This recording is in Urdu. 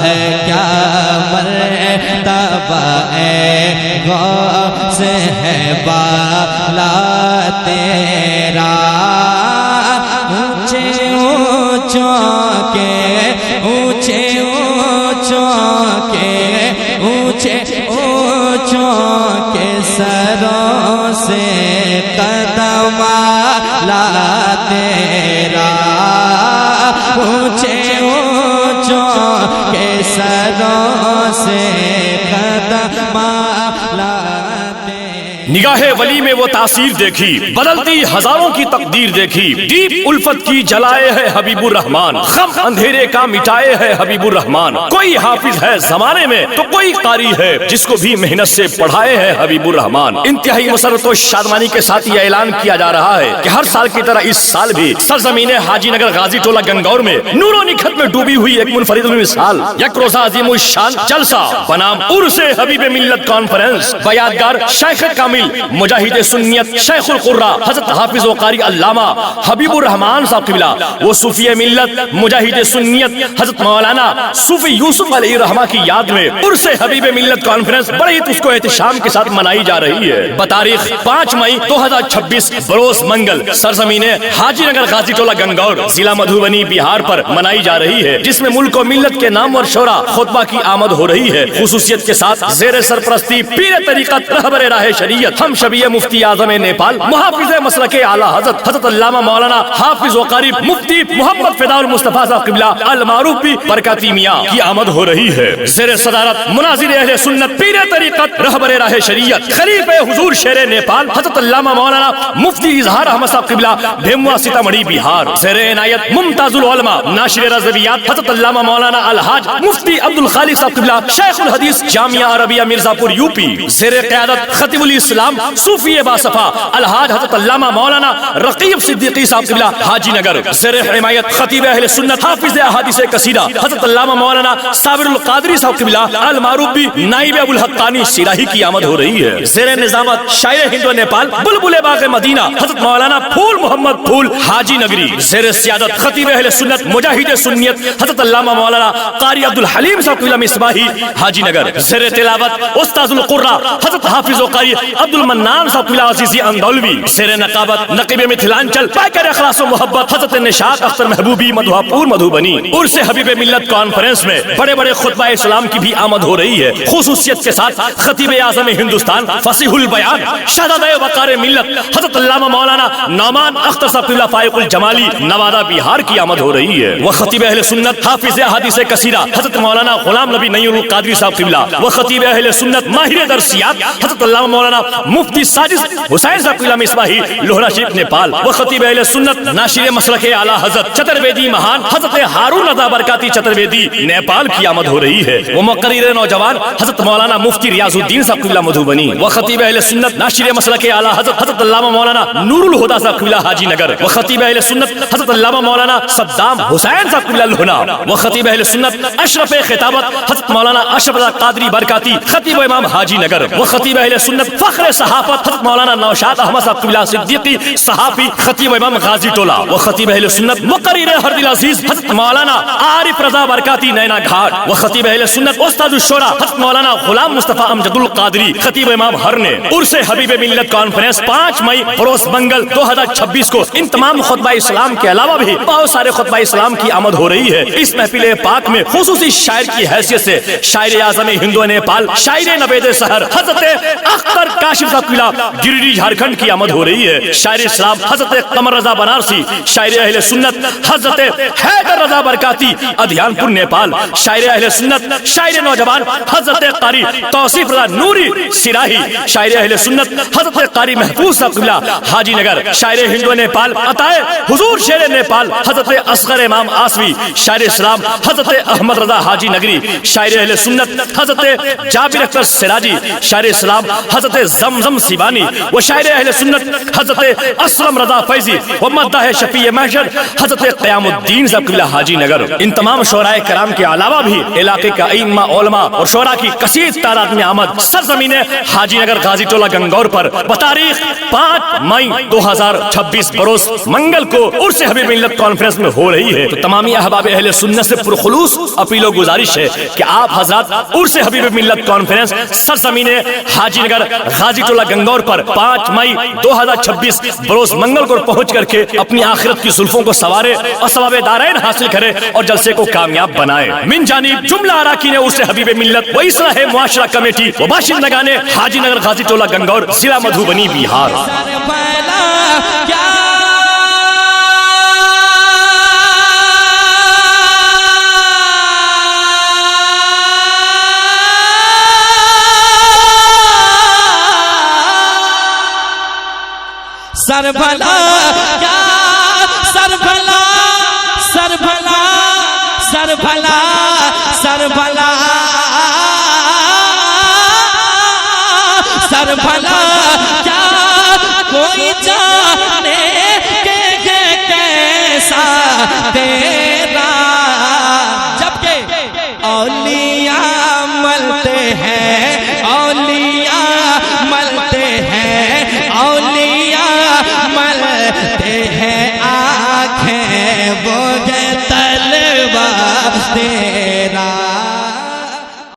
ہے کیا مرتبہ اے غوث ہے بالا تیرا، اونچے اونچوں کے اونچے اونچوں کے اونچے اونچوں کے سروں سے قدم لا تیرا، اونچے اونچوں کے سروں سے قدم لا تیرا۔ نگاہ ولی میں وہ تاثیر دیکھی، بدلتی ہزاروں کی تقدیر دیکھی، ڈیپ الفت کی جلائے ہے حبیب الرحمان، غم اندھیرے کا مٹائے ہے حبیب الرحمان۔ کوئی حافظ ہے زمانے میں تو کوئی قاری ہے جس کو بھی محنت سے پڑھائے ہے حبیب الرحمان۔ انتہائی مسرت و شادمانی کے ساتھ یہ اعلان کیا جا رہا ہے کہ ہر سال کی طرح اس سال بھی سرزمین حاجی نگر غازی ٹولہ گنگور میں نور و نکھت میں ڈوبی ہوئی ایک منفرد مثال یک روزہ عظیم الشان جلسہ بنام عرس حبیب ملت کانفرنس بیادگار شیخ کامل مجاہد سنیت شیخ القرہ حضرت حافظ و قاری علامہ حبیب الرحمان صاحب قبلہ وہ صوفی ملت مجاہد سنیت حضرت مولانا صوفی یوسف علیہ الرحمہ کی یاد میں عرس حبیب ملت کانفرنس بڑے اس کو احتشام کے ساتھ منائی جا رہی ہے۔ بتاریخ 5 مئی 2026 بروز منگل سرزمین حاجی نگر غازی ٹولہ گنگور ضلع مدھوبنی بہار پر منائی جا رہی ہے، جس میں ملک و ملت کے نامور شعراء خطبہ کی آمد ہو رہی ہے۔ خصوصیت کے ساتھ زیر سرپرستی پیر طریقت رہبر راہ شریعت ہم شبیہ مفتی اعظم نیپال محافظ مسلک اعلیٰ حضرت علامہ مولانا حافظ و قاری مفتی محمد فدا المصطفیٰ صاحب قبلہ المعروف بھی برکاتی میاں کی آمد ہو رہی ہے۔ زیر صدارت مناظر اہل سنت پیر طریقت رہبر راہ شریعت خلیفہ حضور شیر نیپال حضرت علامہ مولانا مفتی اظہار احمد صاحب قبلہ بھیموا سیتامڑھی بہار۔ زیر عنایت ممتاز العلماء ناشر رضویات حضرت علامہ مولانا الحاج مفتی عبد الخالق صاحب قبلہ شیخ الحدیث جامعہ عربیہ مرزا پور یوپی۔ زیر قیادت خطیب الاسلام صوفی باصفا الحاج حضرت علامہ مولانا رقیب صدیقی صاحب قبلہ حاجی نگر۔ زیر حمایت خطیب اہل سنت حافظ احادیث کثیرہ حضرت علامہ مولانا صابر القادری صاحب قبلہ المعروف بھی نائب ابو الحقانی سراہی کی آمد ہو رہی ہے۔ زیر نظامت شاعر ہند و نیپال بلبل باغ مدینہ حضرت مولانا پھول محمد پھول حاجی نگری۔ زیر سیادت خطیب اہل سنت مجاہد سنیت حضرت علامہ مولانا قاری عبد الحلیم صاحب قبلہ مصباحی حاجی نگر۔ زیر تلاوت استاذ القرہ حضرت حافظ و قاری عبد المنان صاحب قبلہ عزیزی اندولوی۔ زیر نقابت نقیب متھلانچل پیکر اخلاص و محبت حضرت نشاط اختر محبوبی مدھواپور مدھوبنی۔ عرس حبیب ملت کانفرنس میں بڑے بڑے خطبہ اسلام کی بھی آمد ہو رہی ہے۔ خصوصیت کے ساتھ خطیب اعظم ہندوستان فصیح البیان شہزادہ وقار ملت حضرت علامہ مولانا نعمان اختر صاحب قبلہ فائق الجمالی نوادہ بہار کی آمد ہو رہی ہے۔ وہ خطیب اہل سنت حافظ احادیث کثیرہ حضرت مولانا غلام نبی نیر القادری صاحب قبلہ۔ وہ خطیب اہل سنت ماہر درسیات حضرت علامہ مولانا مفتی ساجد حسین صاحب قبلہ مصباحی لوہرا شریف نیپال۔ وہ خطیب اہل سنت ناشر مسلک اعلیٰ حضرت چترویدی مہان حضرت ہارون رضا برکاتی چترویدی نیپال کی آمد ہو رہی ہے۔ وہ مقرر نوجوان حضرت مولانا مفتی ریاض الدین صاحب قبلہ مدھوبنی۔ وہ خطیب اہل سنت ناشر مسلک اعلیٰ حضرت علامہ مولانا نور الہدیٰ صاحب قبلہ حاجی نگر۔ وہ خطیب اہل سنت حضرت علامہ مولانا صدام حسین صاحب قبلہ لہنا۔ وہ خطیب اہل سنت اشرف خطابت حضرت مولانا اشرف رضا قادری برکاتی خطیب امام حاجی نگر۔ وہ خطیب اہل سنت فخر صحافت حضرت مولانا نوشاد احمد صاحب قبلہ صدیقی صحافی خطیب امام غازی ٹولہ۔ وہ خطیب اہل سنت مقرر ہر دل عزیز حضرت مولانا عارف رضا برکاتی نینا گھاٹ۔ وہ خطیب اہل سنت استاد الشورا حضرت مولانا غلام مصطفیٰ امجد القادری خطیب امام ہرنے۔ عرس حبیب ملت کانفرنس 5 مئی بروز منگل 2026 کو ان تمام خطبہ اسلام کے علاوہ بھی بہت سارے خطبہ اسلام کی آمد ہو رہی ہے۔ اس محفل پاک میں خصوصی شاعر کی حیثیت سے شاعر اعظم ہند و نیپال شاعر نوید سحر حضرت اختر کاشف صاحب قبلہ گریڈی جھارکھنڈ کی آمد ہو رہی ہے۔ شاعر اسلام حضرت قمر رضا بنارسی، شاعر اہل سنت حضرت حیدر رضا برکاتی ادھیان پور نیپال، شاعر اہل سنت شاعر نوجوان حضرت قاری توصیف رضا نوری سراہی، شاعر اہل سنت حضرت قاری محفوظ صاحب قبلہ حاجی نگر، شاعر ہند و نیپال عطائے حضور شیر نیپال حضرت اصغر امام آسوی، شاعر اسلام حضرت احمد رضا حاجی نگری، شاعر اہل سنت حضرت جابر اختر سراجی، شاعر اسلام حضرت زمزم سیبانی، و شاعر اہل سنت حضرت اسلم رضا فیضی، و مداح شفیع محشر حضرت قیام الدین صاحب قبلہ حاجی نگر۔ ان تمام شعراء کرام کے علاوہ بھی علاقے کا ائمہ علماء اور شعراء کی کثیر تعداد میں آمد سرزمین حاجی نگر غازی ٹولہ گنگور پر بتاریخ 5 مئی 2026 بروز منگل کو عرس حبیب ملت کانفرنس میں ہو رہی ہے۔ تو تمامی احباب اہل سنت سے پرخلوص اپیل و گزارش ہے کہ آپ حضرات عرس حبیب ملت کانفرنس سرزمین حاجی نگر غازی ٹولہ گنگور پر 5 مئی 2026 بروز منگل کو پہنچ کر کے اپنی آخرت کی زلفوں کو سوارے اور ثواب دارین حاصل کرے اور جلسے کو کامیاب بنائے۔ من جانب جملہ اراکین عرس حبیب ملت و اصلاح معاشرہ کمیٹی و باشندگان حاجی نگر غازی ٹولہ گنگور، ضلع مدھوبنی، بہار۔ سر بھلا کیا سر بھلا سر بھلا سر بھلا سر بھلا سر بھلا کیا کوئی جانے کہ یہ کیسا تیرا، جبکہ اولیاء ملتے ہیں اولیاء ملتے ہیں اولیاء ملتے ہیں، آنکھیں وہ تلوار